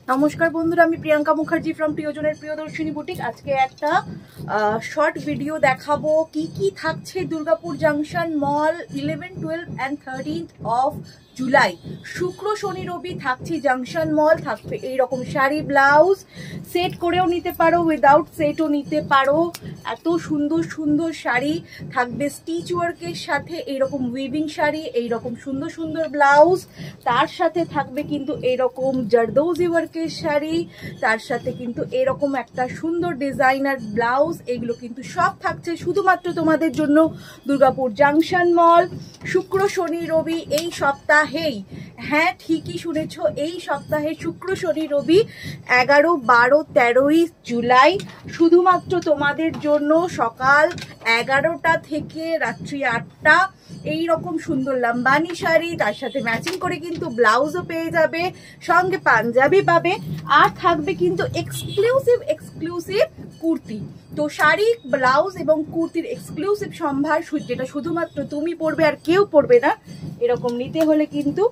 নমস্কার বন্ধুরা, আমি প্রিয়াঙ্কা মুখার্জি ফ্রম প্রিয়জনের প্রিয়দর্শিনী বুটিক। আজকে একটা শর্ট ভিডিও দেখাবো কি কি থাকছে Durgapur junction mall 11, 12 and 13th of July. শুক্র শনি রবি থাকছে জাংশন মল। থাকবে এইরকম শাড়ি, ব্লাউজ সেট করেও নিতে পারো, উইদাউট সেটও নিতে পারো। এত সুন্দর সুন্দর শাড়ি থাকবে স্টিচ ওয়ার্কের সাথে, এইরকম উইভিং শাড়ি, এইরকম সুন্দর সুন্দর ব্লাউজ, তার সাথে থাকবে কিন্তু এরকম জারদৌজি ওয়ার্কের শাড়ি, তার সাথে কিন্তু এরকম একটা সুন্দর ডিজাইনার ব্লাউজ। এগুলো কিন্তু সব থাকছে শুধুমাত্র তোমাদের জন্য দুর্গাপুর জাংশন মল, শুক্র শনি রবি এই সপ্তাহেই। হ্যাঁ, ঠিকই শুনেছ, এই সপ্তাহে শুক্র শনি রবি 11, 12, 13ই জুলাই শুধুমাত্র তোমাদের জন্য সকাল 11টা থেকে রাত্রি 8টা। এই রকম সুন্দর লাম্বানি শাড়ি, তার সাথে ম্যাচিং করে কিন্তু ব্লাউজও পেয়ে যাবে, সঙ্গে পাঞ্জাবি পাবে, আর থাকবে কিন্তু এক্সক্লুসিভ কুর্তি। তো শাড়ি, ব্লাউজ এবং কুর্তির এক্সক্লুসিভ সম্ভার, যেটা শুধুমাত্র তুমি পরবে আর কেউ পরবে না, এরকম নিতে হলে কিন্তু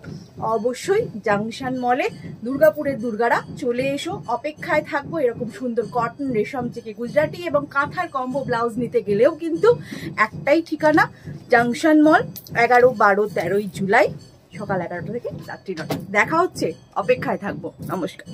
অবশ্যই জাংশন মলে দুর্গাপুরের দুর্গারা চলে এসো। অপেক্ষায় থাকবো। এরকম সুন্দর কটন, রেশম থেকে গুজরাটি এবং কাঁথার কম্বো ব্লাউজ নিতে গেলেও কিন্তু একটাই ঠিকানা, জাংশন মল, 11, 12, 13ই জুলাই সকাল 11টা থেকে রাত্রি 9টা। দেখা হচ্ছে, অপেক্ষায় থাকবো। নমস্কার।